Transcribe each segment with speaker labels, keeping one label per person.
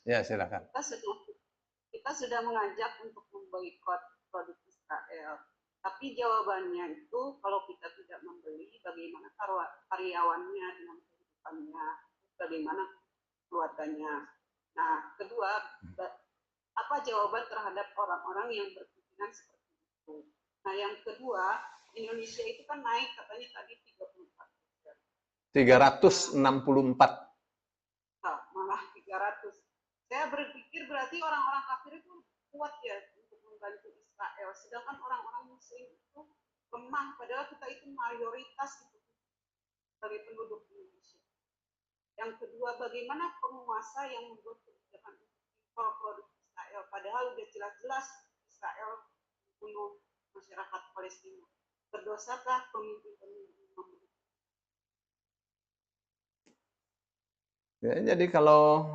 Speaker 1: Ya, silakan.
Speaker 2: Kita sudah mengajak untuk memboikot produk Israel. Tapi jawabannya itu kalau kita tidak membeli, bagaimana karyawannya dengan kehidupannya, bagaimana keluarganya. Nah, kedua, apa jawaban terhadap orang-orang yang berpikiran seperti itu? Nah, yang kedua, Indonesia itu kan naik katanya tadi 34%.
Speaker 1: 364.
Speaker 2: Nah, malah 300. Saya berpikir berarti orang-orang kafir itu kuat ya untuk membantu Israel, sedangkan orang-orang Muslim itu lemah. Padahal kita itu mayoritas gitu sebagai penduduk Indonesia. Yang kedua, bagaimana penguasa yang membuat kebijakan impor produk Israel, padahal sudah jelas-jelas Israel membunuh masyarakat Palestina. Berdosakah pemimpin-pemimpin membunuh?
Speaker 1: Ya, jadi kalau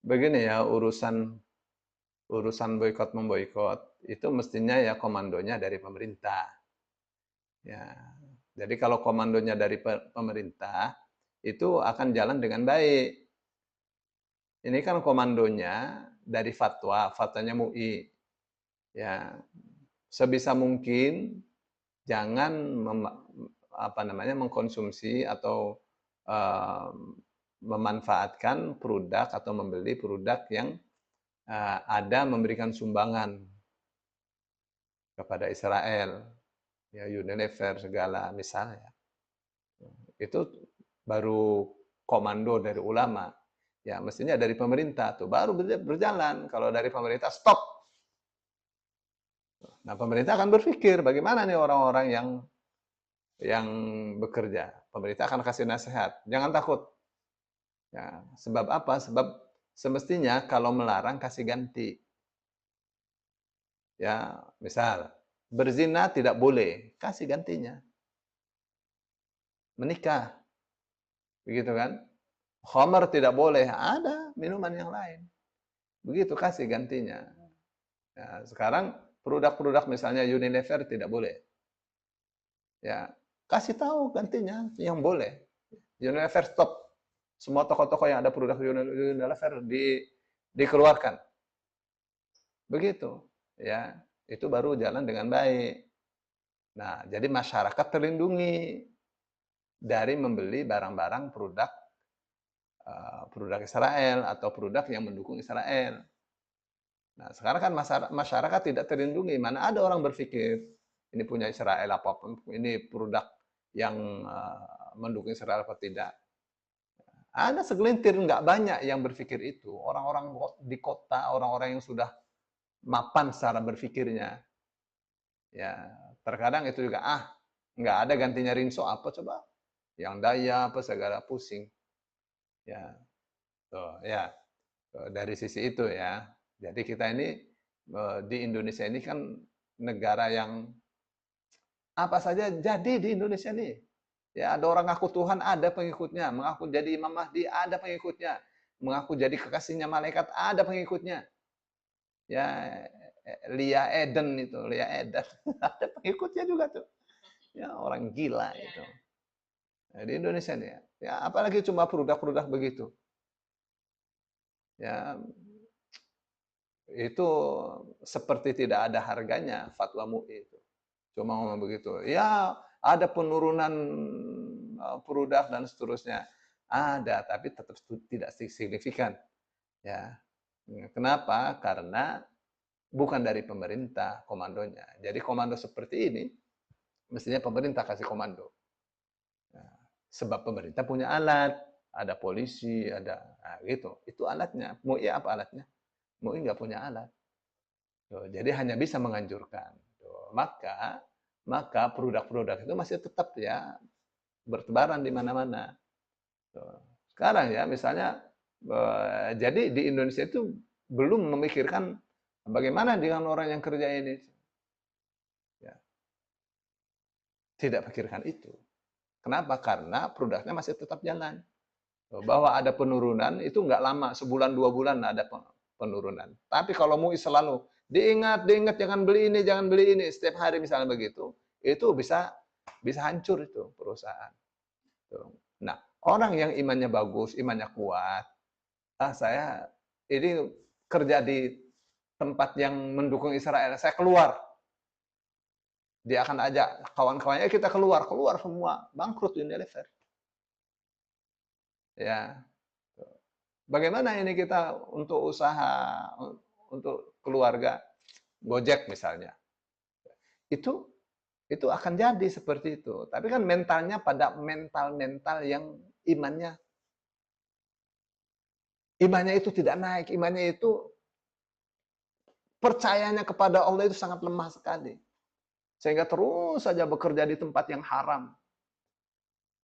Speaker 1: begini ya, urusan boikot memboikot itu mestinya ya komandonya dari pemerintah. Ya. Jadi kalau komandonya dari pemerintah itu akan jalan dengan baik. Ini kan komandonya dari fatwanya MUI. Ya, sebisa mungkin jangan mengkonsumsi atau memanfaatkan produk atau membeli produk yang ada memberikan sumbangan kepada Israel, ya Unilever segala misalnya. Itu baru komando dari ulama. Ya mestinya dari pemerintah tuh baru berjalan. Kalau dari pemerintah stop. Nah pemerintah akan berpikir bagaimana nih orang-orang yang bekerja. Pemerintah akan kasih nasihat. Jangan takut. Ya, sebab apa? Sebab semestinya kalau melarang kasih ganti. Ya, misal berzina tidak boleh, kasih gantinya. Menikah. Begitu kan? Khamar tidak boleh, ada minuman yang lain. Begitu kasih gantinya. Ya, sekarang produk-produk misalnya Unilever tidak boleh. Ya, kasih tahu gantinya yang boleh. Unilever stop. Semua toko-toko yang ada produk Unilever dikeluarkan. Begitu. Ya, itu baru jalan dengan baik. Nah, jadi masyarakat terlindungi dari membeli barang-barang produk Israel atau produk yang mendukung Israel. Nah, sekarang kan masyarakat tidak terlindungi. Mana ada orang berpikir ini punya Israel apapun, ini produk yang mendukung Israel apa tidak. Ada segelintir, nggak banyak yang berpikir itu. Orang-orang di kota, orang-orang yang sudah mapan secara berpikirnya. Ya, terkadang itu juga nggak ada gantinya rinso apa coba, yang daya apa segala pusing. Ya, tuh ya dari sisi itu ya. Jadi kita ini di Indonesia ini kan negara yang apa saja jadi di Indonesia nih. Ya, ada orang ngaku Tuhan, ada pengikutnya. Mengaku jadi Imam Mahdi, ada pengikutnya. Mengaku jadi kekasihnya malaikat, ada pengikutnya. Ya, Lia Eden itu, Lia Eden. Ada pengikutnya juga tuh. Ya, orang gila itu. Nah, di Indonesia nih ya, apalagi cuma produk-produk begitu. Ya, itu seperti tidak ada harganya fatwa MUI itu. Cuma ngomong begitu. Ya, ada penurunan produk dan seterusnya. Ada, tapi tetap tidak signifikan. Ya. Kenapa? Karena bukan dari pemerintah komandonya. Jadi komando seperti ini mestinya pemerintah kasih komando. Nah, sebab pemerintah punya alat, ada polisi, ada gitu. Itu alatnya. MUI apa alatnya? MUI nggak punya alat. Tuh, jadi hanya bisa menganjurkan. Tuh, maka produk-produk itu masih tetap ya bertebaran di mana-mana. Sekarang ya misalnya jadi di Indonesia itu belum memikirkan bagaimana dengan orang yang kerja ini. Ya, tidak pikirkan itu. Kenapa? Karena produknya masih tetap jalan. Bahwa ada penurunan itu nggak lama, sebulan 2 bulan ada penurunan. Tapi kalau MUI selalu diingat jangan beli ini setiap hari misalnya begitu, itu bisa hancur itu perusahaan. Nah, orang yang imannya bagus, imannya kuat, saya ini kerja di tempat yang mendukung Israel, saya keluar. Dia akan ajak kawan-kawannya, kita keluar, keluar semua, bangkrut Unilever. Ya, bagaimana ini kita untuk usaha, untuk keluarga, Gojek misalnya, itu itu akan jadi seperti itu. Tapi kan mentalnya pada mental-mental yang imannya imannya itu tidak naik, imannya itu percayanya kepada Allah itu sangat lemah sekali. Sehingga terus saja bekerja di tempat yang haram,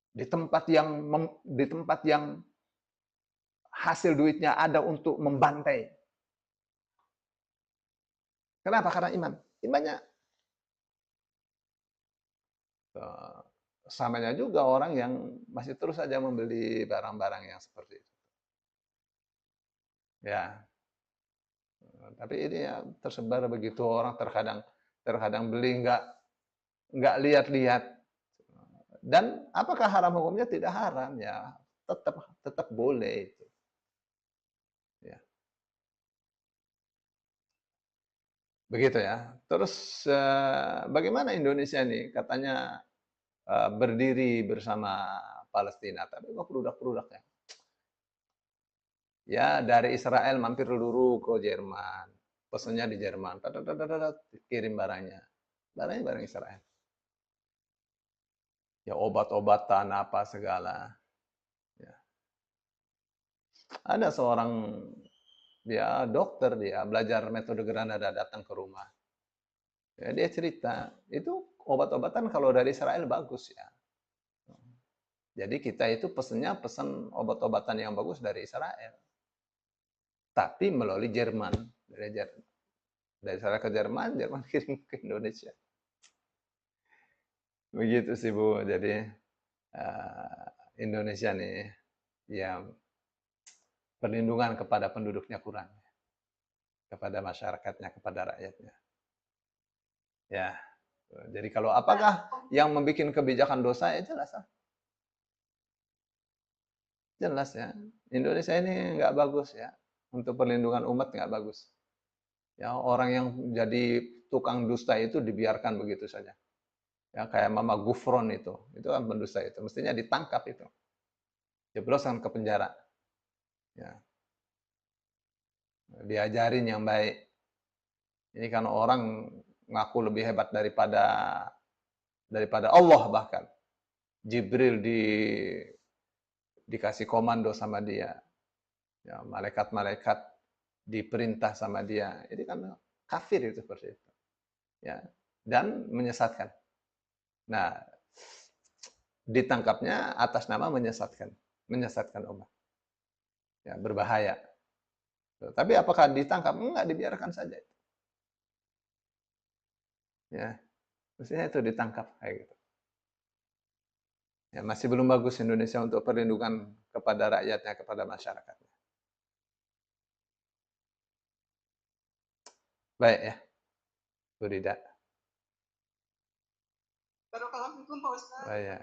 Speaker 1: di tempat yang hasil duitnya ada untuk membantai. Kenapa? Karena iman. Imannya samanya juga orang yang masih terus saja membeli barang-barang yang seperti itu. Ya, tapi ini ya tersebar begitu orang terkadang terkadang beli nggak lihat-lihat. Dan apakah haram hukumnya? Tidak haram ya, tetap tetap boleh itu. Ya, begitu ya. Terus bagaimana Indonesia nih? Katanya berdiri bersama Palestina, tapi kok produk-produknya? Ya dari Israel mampir dulu ke Jerman, pesennya di Jerman, kirim barangnya, barangnya barang Israel. Ya obat-obatan apa segala. Ya. Ada seorang dia dokter, dia belajar metode Granada, datang ke rumah. Ya, dia cerita itu obat-obatan kalau dari Israel bagus ya. Jadi kita itu pesennya pesen obat-obatan yang bagus dari Israel, tapi melalui Jerman. Dari Israel ke Jerman, Jerman kirim ke Indonesia. Begitu sih Bu. Jadi Indonesia nih, ya perlindungan kepada penduduknya kurang, kepada masyarakatnya, kepada rakyatnya. Ya, jadi kalau apakah yang membuat kebijakan dosa ya jelas lah. Jelas ya, Indonesia ini nggak bagus ya, untuk perlindungan umat nggak bagus. Ya orang yang jadi tukang dusta itu dibiarkan begitu saja. Ya kayak Mama Gufron itu kan pendusta itu, mestinya ditangkap itu, jebloskan ke penjara. Ya, diajarin yang baik. Ini kan orang ngaku lebih hebat daripada Allah bahkan. Jibril dikasih komando sama dia. Ya, malaikat-malaikat diperintah sama dia. Ini kan kafir itu seperti itu. Ya, dan menyesatkan. Nah, ditangkapnya atas nama menyesatkan umat. Ya, berbahaya. Tapi apakah ditangkap? Enggak, dibiarkan saja. Ya, mestinya itu ditangkap kayak gitu. Ya, masih belum bagus Indonesia untuk perlindungan kepada rakyatnya, kepada masyarakatnya. Baik ya, Bu Rida.
Speaker 2: Barakallahu fikum Pak Ustaz.
Speaker 1: Baik ya.